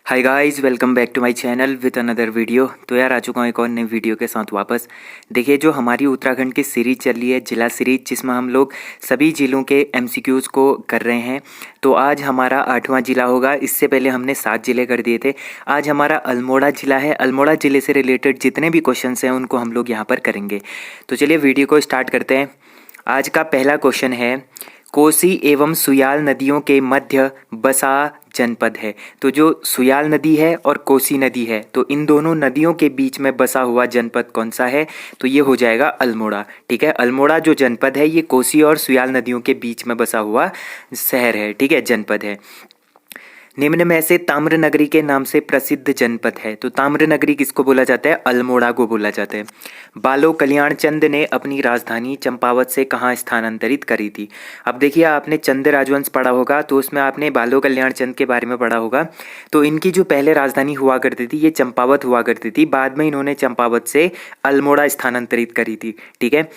Hi guys, welcome back to my channel with another video. तो यार आ चुका हूँ एक और नई वीडियो के साथ वापस। देखिए, जो हमारी उत्तराखंड की सीरीज चल रही है जिला सीरीज, जिसमें हम लोग सभी जिलों के एमसीक्यूज़ को कर रहे हैं। तो आज हमारा 8वां जिला होगा। इससे पहले हमने 7 जिले कर दिए थे। आज हमारा अल्मोड़ा जिला है। अल्मोड़ा जिले से रिलेटेड जितने भी क्वेश्चन हैं उनको हम लोग यहाँ पर करेंगे। तो चलिए वीडियो को स्टार्ट करते हैं। आज का पहला क्वेश्चन है, कोसी एवं सुयाल नदियों के मध्य बसा जनपद है। तो जो सुयाल नदी है और कोसी नदी है, तो इन दोनों नदियों के बीच में बसा हुआ जनपद कौन सा है? तो ये हो जाएगा अल्मोड़ा। ठीक है, अल्मोड़ा जो जनपद है ये कोसी और सुयाल नदियों के बीच में बसा हुआ शहर है। ठीक है, जनपद है। निम्न में से ताम्रनगरी के नाम से प्रसिद्ध जनपद है। तो ताम्रनगरी किसको बोला जाता है? अल्मोड़ा को बोला जाता है। बालो कल्याण चंद ने अपनी राजधानी चंपावत से कहाँ स्थानांतरित करी थी? अब देखिए, आपने चंद राजवंश पढ़ा होगा तो उसमें आपने बालो कल्याण चंद के बारे में पढ़ा होगा। तो इनकी जो पहले राजधानी हुआ करती थी ये चंपावत हुआ करती थी। बाद में इन्होंने चंपावत से अल्मोड़ा स्थानांतरित करी थी। ठीक है,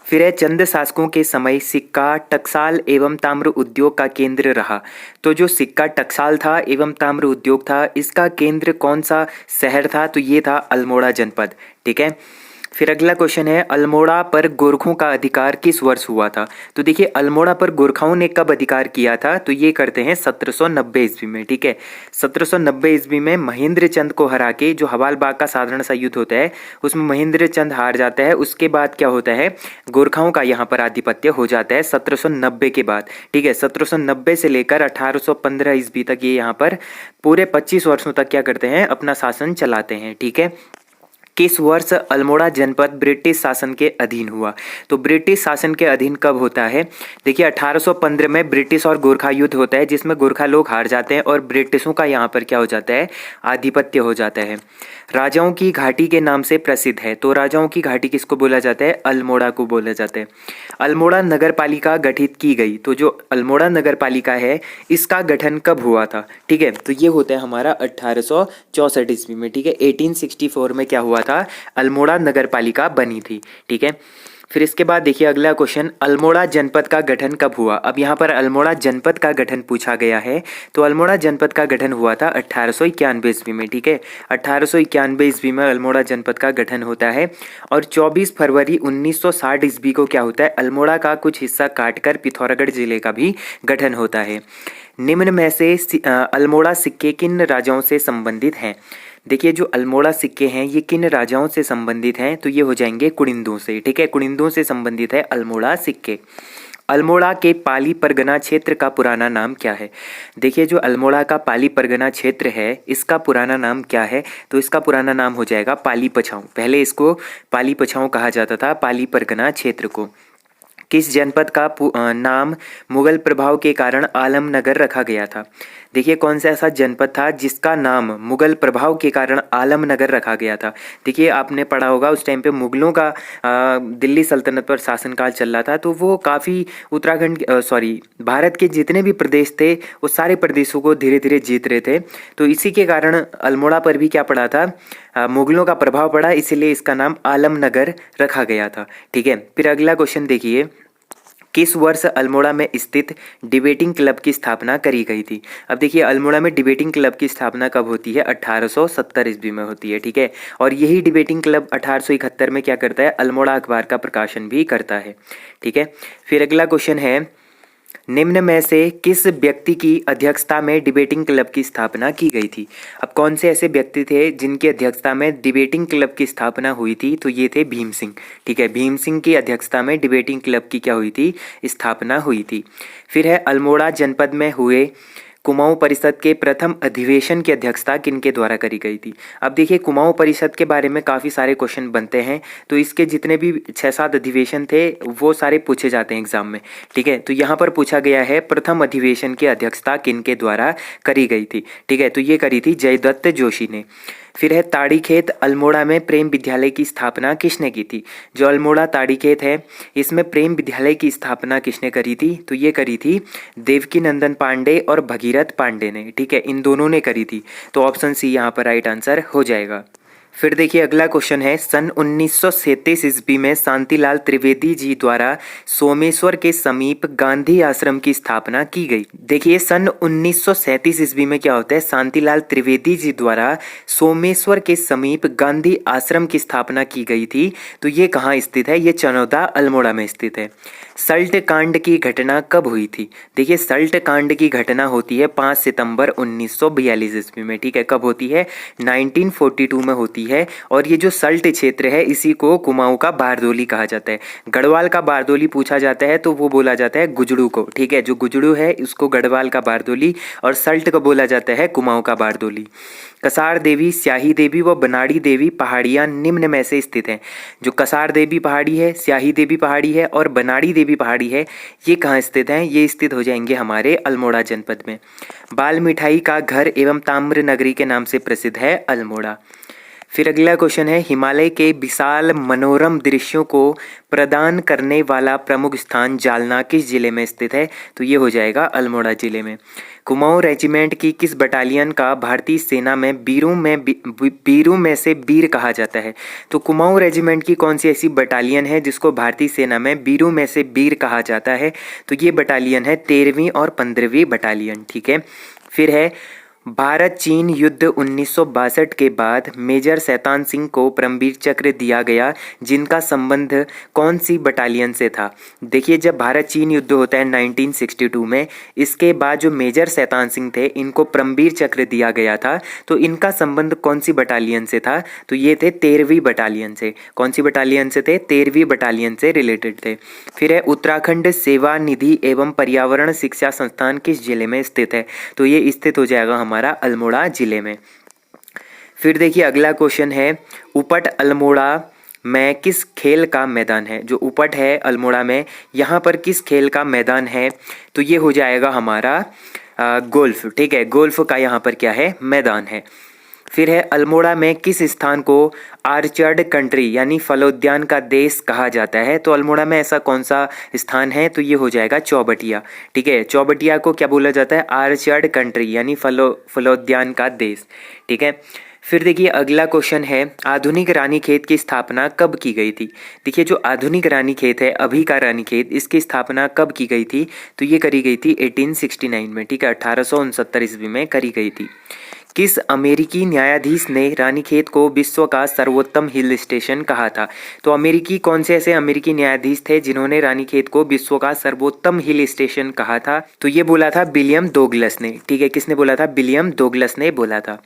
फिर है, चंद शासकों के समय सिक्का, टकसाल एवं ताम्र उद्योग का केंद्र रहा। तो जो सिक्का, टकसाल था एवं ताम्र उद्योग था, इसका केंद्र कौन सा शहर था? तो ये था अल्मोड़ा जनपद। ठीक है, फिर अगला क्वेश्चन है, अल्मोड़ा पर गोरखों का अधिकार किस वर्ष हुआ था? तो देखिए, अल्मोड़ा पर गोरखाओं ने कब अधिकार किया था? तो ये करते हैं 1790 ईस्वी में। ठीक है, 1790 ईस्वी में महेंद्र चंद को हरा के, जो हवाल बाग का साधारण सा युद्ध होता है उसमें महेंद्र चंद हार जाता है। उसके बाद क्या होता है, गोरखाओं का यहाँ पर आधिपत्य हो जाता है 1790 के बाद। ठीक है, 1790 से लेकर 1815 ईस्वी तक ये यहाँ पर पूरे 25 वर्षों तक क्या करते हैं, अपना शासन चलाते हैं। ठीक है, किस वर्ष अल्मोड़ा जनपद ब्रिटिश शासन के अधीन हुआ? तो ब्रिटिश शासन के अधीन कब होता है? देखिए, 1815 में ब्रिटिश और गोरखा युद्ध होता है, जिसमें गोरखा लोग हार जाते हैं और ब्रिटिशों का यहाँ पर क्या हो जाता है, आधिपत्य हो जाता है। राजाओं की घाटी के नाम से प्रसिद्ध है। तो राजाओं की घाटी किसको बोला जाता है? अल्मोड़ा को बोला जाता है। अल्मोड़ा नगर पालिका गठित की गई। तो जो अल्मोड़ा नगर पालिका है इसका गठन कब हुआ था? ठीक है, तो ये होता है हमारा 1864 ईस्वी में। ठीक है, 1864 में क्या हुआ था, अल्मोड़ा नगर पालिका बनी थी। ठीक है, फिर इसके बाद देखिए अगला क्वेश्चन, अल्मोड़ा जनपद का गठन कब हुआ? अब यहाँ पर अल्मोड़ा जनपद का गठन पूछा गया है। तो अल्मोड़ा जनपद का गठन हुआ था 1891 ईस्वी में। ठीक है, 1891 ईस्वी में अल्मोड़ा जनपद का गठन होता है। और 24 फरवरी 1960 ईस्वी को क्या होता है, अल्मोड़ा का कुछ हिस्सा काटकर पिथौरागढ़ जिले का भी गठन होता है। निम्न में से अल्मोड़ा सिक्के किन राजाओं से संबंधित हैं? देखिए, जो अल्मोड़ा सिक्के हैं ये किन राजाओं से संबंधित हैं? तो ये हो जाएंगे कुनिंदों से। ठीक है, कुनिंदों से संबंधित है अल्मोड़ा सिक्के। अल्मोड़ा के पाली परगना क्षेत्र का पुराना नाम क्या है? देखिए, जो अल्मोड़ा का पाली परगना क्षेत्र है इसका पुराना नाम क्या है? तो इसका पुराना नाम हो जाएगा पाली पछाऊ। पहले इसको पाली पछाऊ कहा जाता था, पाली परगना क्षेत्र को। किस जनपद का नाम मुगल प्रभाव के कारण आलमनगर रखा गया था? देखिए, कौन सा ऐसा जनपद था जिसका नाम मुगल प्रभाव के कारण आलमनगर रखा गया था? देखिए, आपने पढ़ा होगा उस टाइम पे मुगलों का दिल्ली सल्तनत पर शासनकाल चल रहा था। तो वो काफ़ी उत्तराखंड भारत के जितने भी प्रदेश थे वो सारे प्रदेशों को धीरे धीरे जीत रहे थे। तो इसी के कारण अल्मोड़ा पर भी क्या पड़ा था, मुगलों का प्रभाव पड़ा, इसीलिए इसका नाम आलमनगर रखा गया था। ठीक है, फिर अगला क्वेश्चन देखिए, किस वर्ष अल्मोड़ा में स्थित डिबेटिंग क्लब की स्थापना करी गई थी? अब देखिए, अल्मोड़ा में डिबेटिंग क्लब की स्थापना कब होती है? 1870 ईस्वी में होती है। ठीक है, और यही डिबेटिंग क्लब 1871 में क्या करता है, अल्मोड़ा अखबार का प्रकाशन भी करता है। ठीक है, फिर अगला क्वेश्चन है, निम्न में से किस व्यक्ति की अध्यक्षता में डिबेटिंग क्लब की स्थापना की गई थी? अब कौन से ऐसे व्यक्ति थे जिनकी अध्यक्षता में डिबेटिंग क्लब की स्थापना हुई थी? तो ये थे भीम सिंह। ठीक है, भीम सिंह की अध्यक्षता में डिबेटिंग क्लब की क्या हुई थी, स्थापना हुई थी। फिर है, अल्मोड़ा जनपद में हुए कुमाऊं परिषद के प्रथम अधिवेशन की अध्यक्षता किनके द्वारा करी गई थी? अब देखिए, कुमाऊं परिषद के बारे में काफ़ी सारे क्वेश्चन बनते हैं। तो इसके जितने भी 6-7 अधिवेशन थे वो सारे पूछे जाते हैं एग्जाम में। ठीक है, तो यहाँ पर पूछा गया है प्रथम अधिवेशन की अध्यक्षता किनके द्वारा करी गई थी? ठीक है, तो ये करी थी जयदत्त जोशी ने। फिर है, ताड़ीखेत अल्मोड़ा में प्रेम विद्यालय की स्थापना किसने की थी? जो अल्मोड़ा ताड़ीखेत है इसमें प्रेम विद्यालय की स्थापना किसने करी थी? तो ये करी थी देवकी नंदन पांडे और भगीरथ पांडे ने। ठीक है, इन दोनों ने करी थी। तो ऑप्शन सी यहाँ पर राइट आंसर हो जाएगा। फिर देखिए अगला क्वेश्चन है, सन 1937 ईस्वी में शांतिलाल त्रिवेदी जी द्वारा सोमेश्वर के समीप गांधी आश्रम की स्थापना की गई। देखिए सन 1937 ईस्वी में क्या होता है, शांतिलाल त्रिवेदी जी द्वारा सोमेश्वर के समीप गांधी आश्रम की स्थापना की गई थी। तो ये कहाँ स्थित है, ये चनौदा अल्मोड़ा में स्थित है। सल्ट कांड की घटना कब हुई थी? देखिए सल्ट कांड की घटना होती है 5 सितंबर 1942 ईस्वी में। ठीक है, कब होती है? 1942 में होती है। और ये जो सल्ट क्षेत्र है इसी को कुमाऊं का बारदोली कहा जाता है। गढ़वाल का बारदोली पूछा जाता है तो वो बोला जाता है गुजड़ू को। ठीक है, जो गुजड़ू है उसको गढ़वाल का बारदोली और सल्ट को बोला जाता है कुमाऊं का बारदोली। कसार देवी, स्याही देवी व बनाड़ी देवी पहाड़ियाँ निम्न में से स्थित हैं। जो कसार देवी पहाड़ी है, स्याही देवी पहाड़ी है और बनाड़ी देवी पहाड़ी है, ये कहाँ स्थित हैं? ये स्थित हो जाएंगे हमारे अल्मोड़ा जनपद में। बाल मिठाई का घर एवं ताम्र नगरी के नाम से प्रसिद्ध है अल्मोड़ा। फिर अगला क्वेश्चन है, हिमालय के विशाल मनोरम दृश्यों को प्रदान करने वाला प्रमुख स्थान जालना किस जिले में स्थित है? तो ये हो जाएगा अल्मोड़ा जिले में। कुमाऊं रेजिमेंट की किस बटालियन का भारतीय सेना में वीरों में से वीर कहा जाता है? तो कुमाऊं रेजिमेंट की कौन सी ऐसी बटालियन है जिसको भारतीय सेना में वीरों में से वीर कहा जाता है? तो ये बटालियन है 13वीं और 15वीं बटालियन। ठीक है, फिर है भारत चीन युद्ध 1962 के बाद मेजर शैतान सिंह को परमवीर चक्र दिया गया, जिनका संबंध कौन सी बटालियन से था? देखिए जब भारत चीन युद्ध होता है 1962 में, इसके बाद जो मेजर शैतान सिंह थे इनको परमवीर चक्र दिया गया था। तो इनका संबंध कौन सी बटालियन से था? तो ये थे 13वीं बटालियन से। कौन सी बटालियन से थे? 13वीं बटालियन से रिलेटेड थे। फिर है उत्तराखंड सेवा निधि एवं पर्यावरण शिक्षा संस्थान किस जिले में स्थित है? तो ये स्थित हो जाएगा हमारा अल्मोड़ा जिले में। फिर देखिए अगला क्वेश्चन है, उपट अल्मोड़ा में किस खेल का मैदान है? जो उपट है अल्मोड़ा में, यहाँ पर किस खेल का मैदान है? तो ये हो जाएगा हमारा गोल्फ। ठीक है, गोल्फ का यहाँ पर क्या है? मैदान है। फिर है अल्मोड़ा में किस स्थान को आर्चर्ड कंट्री यानी फलोद्यान का देश कहा जाता है? तो अल्मोड़ा में ऐसा कौन सा स्थान है? तो ये हो जाएगा चौबटिया। ठीक है, चौबटिया को क्या बोला जाता है? आर्चर्ड कंट्री यानी फलोद्यान का देश। ठीक है, फिर देखिए अगला क्वेश्चन है, आधुनिक रानीखेत की स्थापना कब की गई थी? देखिए जो आधुनिक रानीखेत है, अभी का रानीखेत, इसकी स्थापना कब की गई थी? तो ये करी गई थी 1869 में। ठीक है, 1869 ईस्वी में करी गई थी। किस अमेरिकी न्यायाधीश ने रानीखेत को विश्व का सर्वोत्तम हिल स्टेशन कहा था? तो अमेरिकी कौन से ऐसे अमेरिकी न्यायाधीश थे जिन्होंने रानीखेत को विश्व का सर्वोत्तम हिल स्टेशन कहा था? तो ये बोला था विलियम डोगलस ने। ठीक है, किसने बोला था? विलियम डोगलस ने बोला था।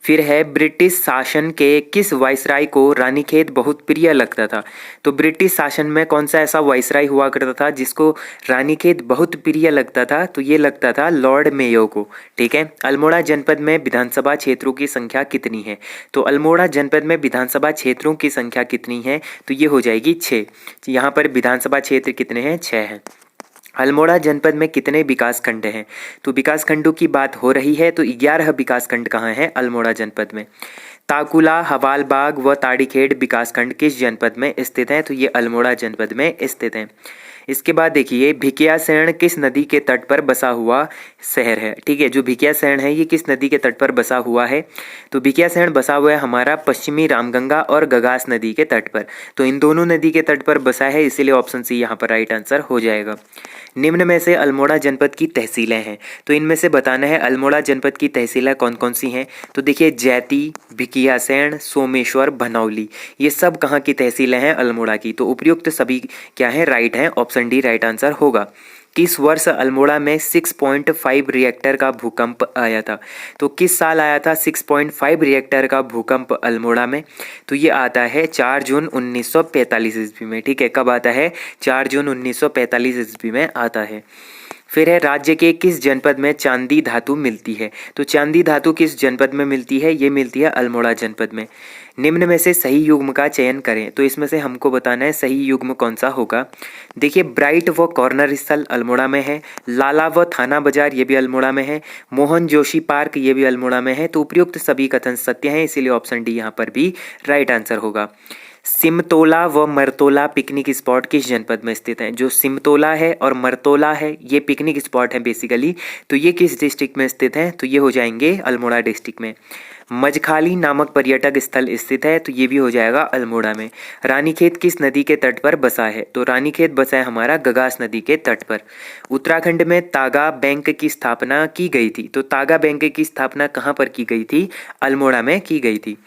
फिर है ब्रिटिश शासन के किस वायसराय को रानीखेत बहुत प्रिय लगता था? तो ब्रिटिश शासन में कौन सा ऐसा वायसराय हुआ करता था जिसको रानीखेत बहुत प्रिय लगता था? तो ये लगता था लॉर्ड मेयो को। ठीक है, अल्मोड़ा जनपद में विधानसभा क्षेत्रों की संख्या कितनी है? तो अल्मोड़ा जनपद में विधानसभा क्षेत्रों की संख्या कितनी है? तो ये हो जाएगी 6। यहाँ पर विधानसभा क्षेत्र कितने हैं? 6 हैं। अल्मोड़ा जनपद में कितने विकास खंड हैं? तो विकास खंडों की बात हो रही है तो 11 विकास खंड कहाँ हैं? अल्मोड़ा जनपद में। ताकुला, हवालबाग व ताड़ीखेड़ विकास खंड किस जनपद में स्थित हैं? तो ये अल्मोड़ा जनपद में स्थित हैं। इसके बाद देखिए भिकियासैंण किस नदी के तट पर बसा हुआ शहर है? ठीक है, जो भिकियासैंण है ये किस नदी के तट पर बसा हुआ है? तो भिकियासैंण बसा हुआ है हमारा पश्चिमी रामगंगा और गगास नदी के तट पर। तो इन दोनों नदी के तट पर बसा है, इसीलिए ऑप्शन सी यहाँ पर राइट आंसर हो जाएगा। निम्न में से अल्मोड़ा जनपद की तहसीलें हैं, तो इनमें से बताना है अल्मोड़ा जनपद की तहसीलें कौन कौन सी हैं। तो देखिए जैती, भिकियासैंण, सोमेश्वर, भनौली, ये सब कहाँ की तहसीलें हैं? अल्मोड़ा की। तो उपयुक्त सभी क्या है? राइट हैं, ऑप्शन डी राइट आंसर होगा। किस वर्ष अल्मोड़ा में 6.5 रिएक्टर का भूकंप आया था? तो किस साल आया था 6.5 रिएक्टर का भूकंप अल्मोड़ा में? तो ये आता है 4 जून 1945 ईस्वी में। ठीक है, कब आता है? 4 जून 1945 ईस्वी में आता है। फिर है राज्य के किस जनपद में चांदी धातु मिलती है? तो चांदी धातु किस जनपद में मिलती है? ये मिलती है अल्मोड़ा जनपद में। निम्न में से सही युग्म का चयन करें, तो इसमें से हमको बताना है सही युग्म कौन सा होगा। देखिए ब्राइट व कॉर्नर स्थल अल्मोड़ा में है, लाला व थाना बाजार ये भी अल्मोड़ा में है, मोहन जोशी पार्क ये भी अल्मोड़ा में है। तो उपयुक्त सभी कथन सत्य हैं, इसीलिए ऑप्शन डी यहाँ पर भी राइट आंसर होगा। सिमतोला व मरतोला पिकनिक स्पॉट किस जनपद में स्थित हैं? जो सिमतोला है और मरतोला है ये पिकनिक स्पॉट है बेसिकली, तो ये किस डिस्ट्रिक्ट में स्थित हैं? तो ये हो जाएंगे अल्मोड़ा डिस्ट्रिक्ट में। मजखाली नामक पर्यटक स्थल स्थित है, तो ये भी हो जाएगा अल्मोड़ा में। रानीखेत किस नदी के तट पर बसा है? तो रानीखेत बसा है हमारा गगास नदी के तट पर। उत्तराखंड में तागा बैंक की स्थापना की गई थी, तो तागा बैंक की स्थापना कहाँ पर की गई थी? अल्मोड़ा में की गई थी।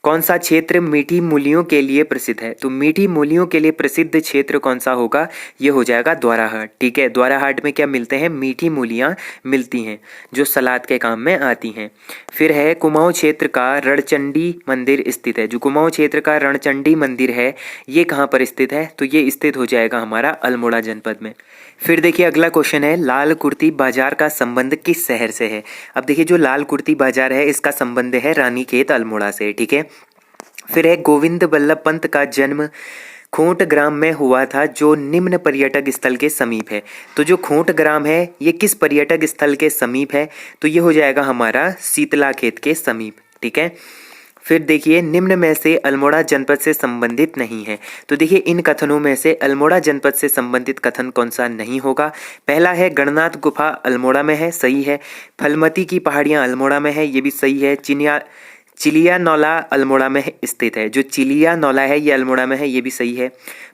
कौन सा क्षेत्र मीठी मूलियों के लिए प्रसिद्ध है? तो मीठी मूलियों के लिए प्रसिद्ध क्षेत्र कौन सा होगा? ये हो जाएगा द्वाराहाट। ठीक है, द्वाराहाट में क्या मिलते हैं? मीठी मूलियाँ मिलती हैं जो सलाद के काम में आती हैं। फिर है कुमाऊं क्षेत्र का रणचंडी मंदिर स्थित है। जो कुमाऊं क्षेत्र का रणचंडी मंदिर है ये कहाँ पर स्थित है? तो ये स्थित हो जाएगा हमारा अल्मोड़ा जनपद में। फिर देखिए अगला क्वेश्चन है, लाल कुर्ती बाजार का संबंध किस शहर से है? अब देखिए जो लाल कुर्ती बाजार है इसका संबंध है रानीखेत अल्मोड़ा से। ठीक है, फिर है गोविंद बल्लभ पंत का जन्म खोंट ग्राम में हुआ था जो निम्न पर्यटक स्थल के समीप है। तो जो खोंट ग्राम है ये किस पर्यटक स्थल के समीप है? तो ये हो जाएगा हमारा शीतला खेत के समीप। ठीक है, फिर देखिए निम्न में से अल्मोड़ा जनपद से संबंधित नहीं है। तो देखिए इन कथनों में से अल्मोड़ा जनपद से संबंधित कथन कौन सा नहीं होगा? पहला है गणनाथ गुफा अल्मोड़ा में है, सही है। फलमती की पहाड़ियाँ अल्मोड़ा में है, ये भी सही है। चिलिया नौला अल्मोड़ा में स्थित है। जो चिलिया नौला है ये अल्मोड़ा में है, ये भी सही है।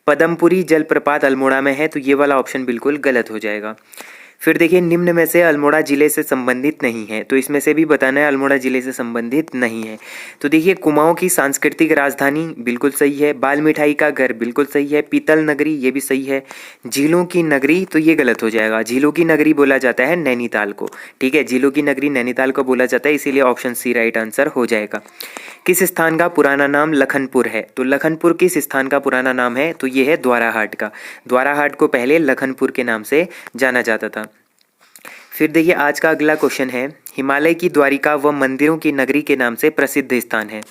पदमपुरी जलप्रपात अल्मोड़ा में है, तो ये वाला ऑप्शन बिल्कुल गलत हो जाएगा। फिर देखिए निम्न में से अल्मोड़ा जिले से संबंधित नहीं है, तो इसमें से भी बताना है अल्मोड़ा जिले से संबंधित नहीं है। तो देखिए कुमाऊं की सांस्कृतिक राजधानी बिल्कुल सही है। बाल मिठाई का घर बिल्कुल सही है। पीतल नगरी ये भी सही है। झीलों की नगरी तो ये गलत हो जाएगा। झीलों की नगरी बोला जाता है नैनीताल को। ठीक है, झीलों की नगरी नैनीताल को बोला जाता है, इसीलिए ऑप्शन सी राइट आंसर हो जाएगा। किस स्थान का पुराना नाम लखनपुर है? तो लखनपुर किस स्थान का पुराना नाम है? तो ये है द्वाराहाट का। द्वाराहाट को पहले लखनपुर के नाम से जाना जाता था। फिर देखिए आज का अगला क्वेश्चन है, हिमालय की द्वारिका व मंदिरों की नगरी के नाम से प्रसिद्ध स्थान है।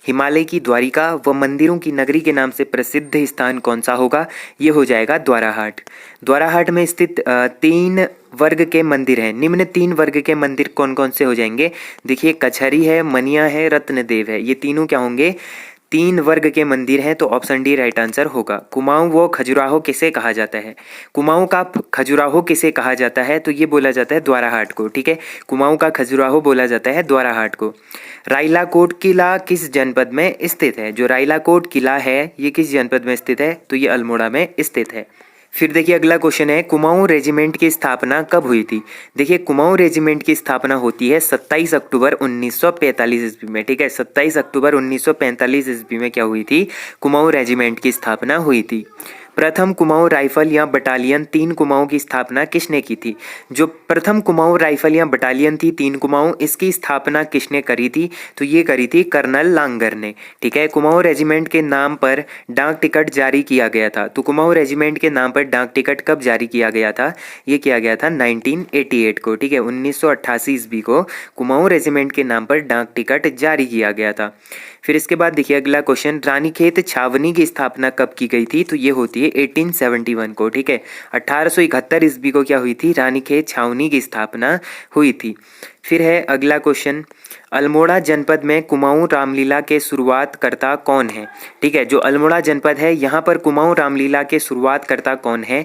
हिमालय की द्वारिका व मंदिरों की नगरी के नाम से प्रसिद्ध स्थान कौन सा होगा? ये हो जाएगा द्वाराहाट। द्वाराहाट में स्थित 3 वर्ग के मंदिर हैं। निम्न 3 वर्ग के मंदिर कौन कौन से हो जाएंगे? देखिए कचहरी है, मनिया है, रत्नदेव है, ये तीनों क्या होंगे? 3 वर्ग के मंदिर हैं, तो ऑप्शन डी राइट आंसर होगा। कुमाऊं व खजुराहो किसे कहा जाता है? कुमाऊं का खजुराहो किसे कहा जाता है? तो ये बोला जाता है द्वाराहाट को। ठीक है, कुमाऊं का खजुराहो बोला जाता है द्वाराहाट को। रायलाकोट किला किस जनपद में स्थित है? जो रायलाकोट किला है ये किस जनपद में स्थित है? तो ये अल्मोड़ा में स्थित है। फिर देखिए अगला क्वेश्चन है, कुमाऊं रेजिमेंट की स्थापना कब हुई थी? देखिए कुमाऊं रेजिमेंट की स्थापना होती है 27 अक्टूबर 1945 ईस्वी में। ठीक है, 27 अक्टूबर 1945 ईस्वी में क्या हुई थी? कुमाऊं रेजिमेंट की स्थापना हुई थी। प्रथम कुमाऊं राइफल या बटालियन 3 कुमाऊं की स्थापना किसने की थी? जो प्रथम कुमाऊं राइफल या बटालियन थी 3 कुमाऊं, इसकी स्थापना किसने करी थी? तो ये करी थी कर्नल लांगर ने। ठीक है, कुमाऊं रेजिमेंट के नाम पर डाक टिकट जारी किया गया था। तो कुमाऊं रेजिमेंट के नाम पर डाक टिकट कब जारी किया गया था? ये किया गया था 1988 को। ठीक है, 1988 ईस्वी को कुमाऊं रेजिमेंट के नाम पर डाक टिकट जारी किया गया था। फिर इसके बाद देखिए अगला क्वेश्चन, रानीखेत छावनी की स्थापना कब की गई थी? तो ये होती है 1871 को। ठीक है, 1871 ईस्वी को क्या हुई थी? रानीखेत छावनी की स्थापना हुई थी। फिर है अगला क्वेश्चन, अल्मोड़ा जनपद में कुमाऊं रामलीला के शुरुआत करता कौन है? ठीक है, जो अल्मोड़ा जनपद है यहाँ पर कुमाऊं रामलीला के शुरुआत करता कौन है?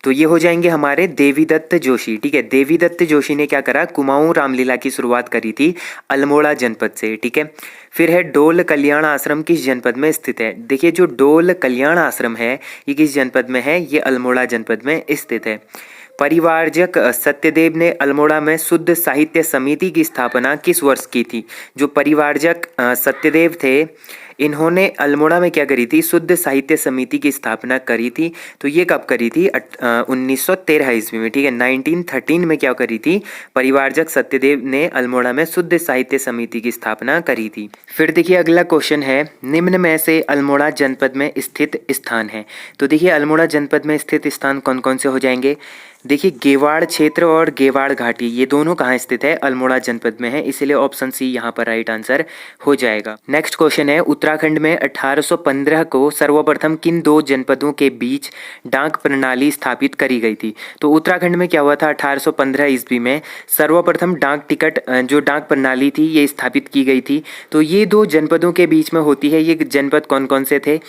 तो ये हो जाएंगे हमारे देवीदत्त जोशी। ठीक है, देवीदत्त जोशी ने क्या करा? कुमाऊं रामलीला की शुरुआत करी थी अल्मोड़ा जनपद से। ठीक है, फिर है डोल कल्याण आश्रम किस जनपद में स्थित है? देखिए जो डोल कल्याण आश्रम है ये किस जनपद में है? ये अल्मोड़ा जनपद में स्थित है। परिवारजक सत्यदेव ने अल्मोड़ा में शुद्ध साहित्य समिति की स्थापना किस वर्ष की थी? जो परिवारजक सत्यदेव थे इन्होंने अल्मोड़ा में क्या करी थी? शुद्ध साहित्य समिति की स्थापना करी थी। तो ये कब करी थी? 1913 ईस्वी में। ठीक है, 1913 में क्या करी थी? परिवारजक सत्यदेव ने अल्मोड़ा में शुद्ध साहित्य समिति की स्थापना करी थी। फिर देखिए अगला क्वेश्चन है, निम्न में से अल्मोड़ा जनपद में स्थित स्थान है। तो देखिए अल्मोड़ा जनपद में स्थित स्थान कौन कौन से हो जाएंगे? देखिए गेवाड़ क्षेत्र और गेवाड़ घाटी ये दोनों कहाँ स्थित है? अल्मोड़ा जनपद में है, इसलिए ऑप्शन सी यहाँ पर राइट आंसर हो जाएगा। नेक्स्ट क्वेश्चन है, उत्तराखंड में 1815 को सर्वप्रथम किन दो जनपदों के बीच डाक प्रणाली स्थापित करी गई थी? तो उत्तराखंड में क्या हुआ था 1815 ईस्वी में सर्वप्रथम डाक टिकट जो डाक प्रणाली थी ये स्थापित की गई थी। तो ये दो जनपदों के बीच में होती है। ये जनपद कौन कौन से थे?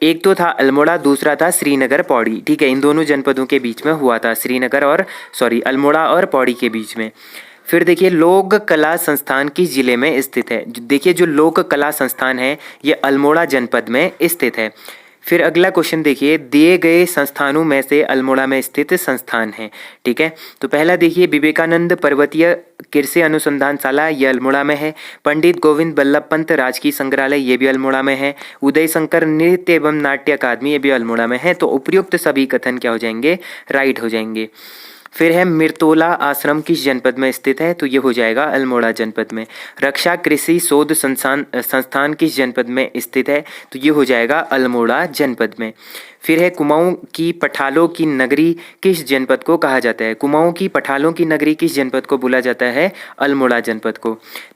एक तो था अल्मोड़ा, दूसरा था श्रीनगर पौड़ी। ठीक है, इन दोनों जनपदों के बीच में हुआ था, अल्मोड़ा और पौड़ी के बीच में। फिर देखिए लोक कला संस्थान किस जिले में स्थित है? देखिए जो लोक कला संस्थान है ये अल्मोड़ा जनपद में स्थित है। फिर अगला क्वेश्चन देखिए, दिए गए संस्थानों में से अल्मोड़ा में स्थित संस्थान है। ठीक है, तो पहला देखिए विवेकानंद पर्वतीय कृषि अनुसंधानशाला ये अल्मोड़ा में है। पंडित गोविंद बल्लभ पंत राजकीय संग्रहालय ये भी अल्मोड़ा में है। उदय शंकर नृत्य एवं नाट्य अकादमी ये भी अल्मोड़ा में है। तो उपयुक्त सभी कथन क्या हो जाएंगे? राइट हो जाएंगे। फिर है मिर्तोला आश्रम किस जनपद में स्थित है? तो ये हो जाएगा अल्मोड़ा जनपद में। रक्षा कृषि शोध संस्थान किस जनपद में स्थित है? तो ये हो जाएगा अल्मोड़ा जनपद में। फिर है कुमाऊं की पठालों की नगरी किस जनपद को कहा जाता है? कुमाऊं की पठालों की नगरी किस जनपद को बोला जाता है? अल्मोड़ा जनपद को।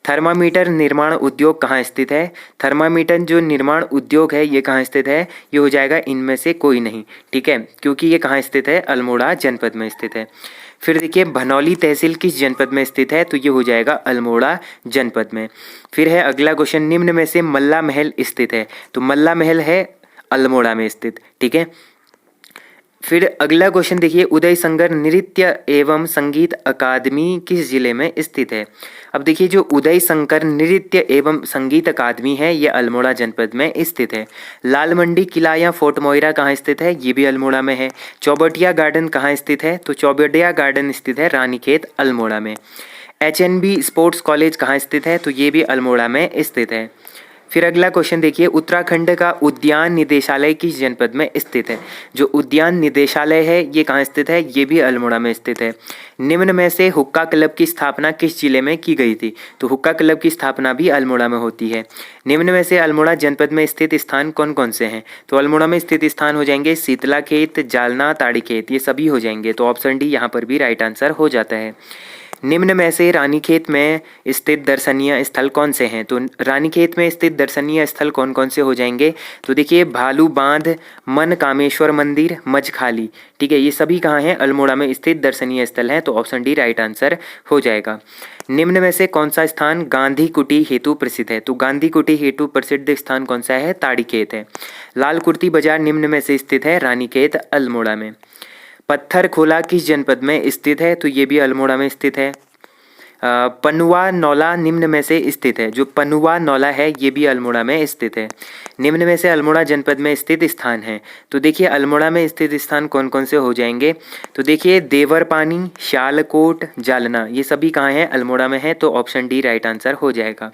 थर्मामीटर निर्माण उद्योग कहाँ स्थित है? थर्मामीटर जो निर्माण उद्योग है ये कहाँ स्थित है? ये हो जाएगा इनमें से कोई नहीं। ठीक है, क्योंकि ये कहाँ स्थित है? अल्मोड़ा जनपद में स्थित है। फिर देखिए भनौली तहसील किस जनपद में स्थित है? तो ये हो जाएगा अल्मोड़ा जनपद में। फिर है अगला क्वेश्चन, निम्न में से मल्ला महल स्थित है? तो मल्ला महल है अल्मोड़ा में स्थित। ठीक है, फिर अगला क्वेश्चन देखिए, उदय शंकर नृत्य एवं संगीत अकादमी किस जिले में स्थित है? अब देखिए जो उदय शंकर नृत्य एवं संगीत अकादमी है ये अल्मोड़ा जनपद में स्थित है। लाल मंडी किला या फोर्ट मोइरा कहाँ स्थित है? ये भी अल्मोड़ा में है। चौबटिया गार्डन कहाँ स्थित है? तो चौबटिया गार्डन स्थित है रानीखेत अल्मोड़ा में। HNB स्पोर्ट्स कॉलेज कहाँ स्थित है? तो ये भी अल्मोड़ा में स्थित है। फिर अगला क्वेश्चन देखिए, उत्तराखंड का उद्यान निदेशालय किस जनपद में स्थित है? जो उद्यान निदेशालय है ये कहाँ स्थित है? ये भी अल्मोड़ा में स्थित है। निम्न में से हुक्का क्लब की स्थापना किस जिले में की गई थी? तो हुक्का क्लब की स्थापना भी अल्मोड़ा में होती है। निम्न में से अल्मोड़ा जनपद में स्थित स्थान कौन कौन से हैं? तो अल्मोड़ा में स्थित स्थान हो जाएंगे शीतला खेत, जालना, ताड़ी खेत, ये सभी हो जाएंगे। तो ऑप्शन डी यहाँ पर भी राइट आंसर हो जाता है। निम्न में से रानीखेत में स्थित दर्शनीय स्थल कौन से हैं? तो रानीखेत में स्थित दर्शनीय स्थल कौन कौन से हो जाएंगे? तो देखिए भालू बांध, मन कामेश्वर मंदिर, मजखाली। ठीक है, ये सभी कहाँ हैं? अल्मोड़ा में स्थित दर्शनीय स्थल हैं। तो ऑप्शन डी राइट आंसर हो जाएगा। निम्न में से कौन सा स्थान गांधी कुटी हेतु प्रसिद्ध है? तो गांधी कुटी हेतु प्रसिद्ध स्थान कौन सा है? ताड़ी खेत है। लाल कुर्ती बाजार निम्न में से स्थित है रानीखेत अल्मोड़ा में। पत्थर खोला किस जनपद में स्थित है? तो ये भी अल्मोड़ा में स्थित है। पनुआ नौला निम्न में से स्थित है। जो पनुआ नौला है ये भी अल्मोड़ा में स्थित है। निम्न में से अल्मोड़ा जनपद में स्थित स्थान है। तो देखिए अल्मोड़ा में स्थित स्थान कौन कौन से हो जाएंगे? तो देखिए देवरपानी, शालकोट, जालना, ये सभी कहाँ हैं? अल्मोड़ा में है। तो ऑप्शन डी राइट आंसर हो जाएगा।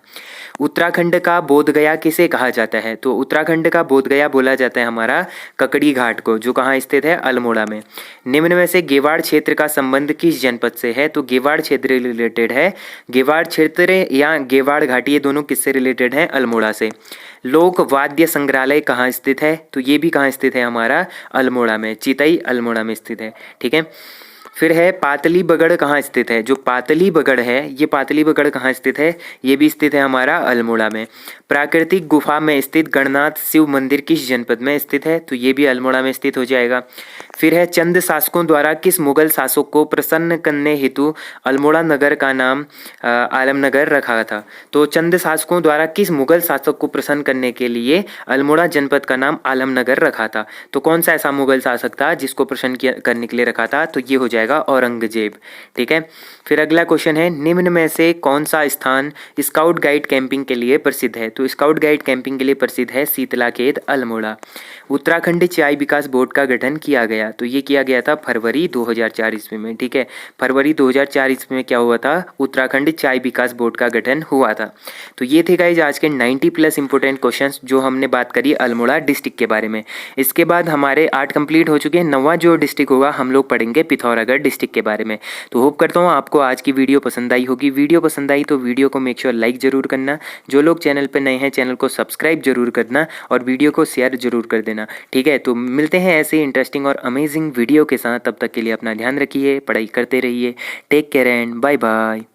उत्तराखंड का बोधगया किसे कहा जाता है? तो उत्तराखंड का बोधगया बोला जाता है हमारा ककड़ी घाट को, जो कहाँ स्थित है? अल्मोड़ा में। निम्न में से गेवाड़ क्षेत्र का संबंध किस जनपद से है? तो गेवाड़ क्षेत्र रिलेटेड है। गेवाड़ क्षेत्र या गेवाड़ घाटी ये दोनों किससे रिलेटेड हैं? अल्मोड़ा से। लोक वाद्य संग्रहालय कहाँ स्थित है? तो ये भी कहाँ स्थित है? हमारा अल्मोड़ा में, चितई अल्मोड़ा में स्थित है। ठीक है, फिर है पातली बगड़ कहाँ स्थित है? जो पातली बगड़ है ये पातली बगड़ कहाँ स्थित है? ये भी स्थित है हमारा अल्मोड़ा में। प्राकृतिक गुफा में स्थित गणनाथ शिव मंदिर किस जनपद में स्थित है? तो ये भी अल्मोड़ा में स्थित हो जाएगा। फिर है चंद शासकों द्वारा किस मुगल शासक को प्रसन्न करने हेतु अल्मोड़ा नगर का नाम आलमनगर रखा था? तो चंद शासकों द्वारा किस मुगल शासक को प्रसन्न करने के लिए अल्मोड़ा जनपद का नाम आलमनगर रखा था? तो कौन सा ऐसा मुगल शासक था जिसको प्रसन्न करने के लिए रखा था? तो ये हो जाएगा औरंगजेब। ठीक है, फिर अगला क्वेश्चन है, निम्न में से कौन सा स्थान स्काउट गाइड कैंपिंग के लिए प्रसिद्ध है? तो स्काउट गाइड कैंपिंग के लिए प्रसिद्ध है शीतला खेत अल्मोड़ा। उत्तराखंड चाय विकास बोर्ड का गठन किया गया, तो ये किया गया था फरवरी 2004 ईस्वी में। ठीक है, फरवरी 2004 ईस्वी में क्या हुआ था? उत्तराखंड चाय विकास बोर्ड का गठन हुआ था। तो ये थे गाइज आज के 90+ इंपोर्टेंट क्वेश्चंस जो हमने बात करी अल्मोड़ा डिस्ट्रिक्ट के बारे में। इसके बाद हमारे 8 कंप्लीट हो चुके हैं। 9वां जो डिस्ट्रिक्ट होगा हम लोग पढ़ेंगे पिथौरागढ़ डिस्ट्रिक्ट के बारे में। तो होप करता हूँ आपको आज की वीडियो पसंद आई होगी। वीडियो पसंद आई तो वीडियो को मेक श्योर लाइक जरूर करना। जो लोग चैनल पर नए हैं चैनल को सब्सक्राइब जरूर करना और वीडियो को शेयर जरूर कर देना। ठीक है, तो मिलते हैं ऐसे इंटरेस्टिंग और अमेजिंग वीडियो के साथ। तब तक के लिए अपना ध्यान रखिए, पढ़ाई करते रहिए। Take care and bye bye.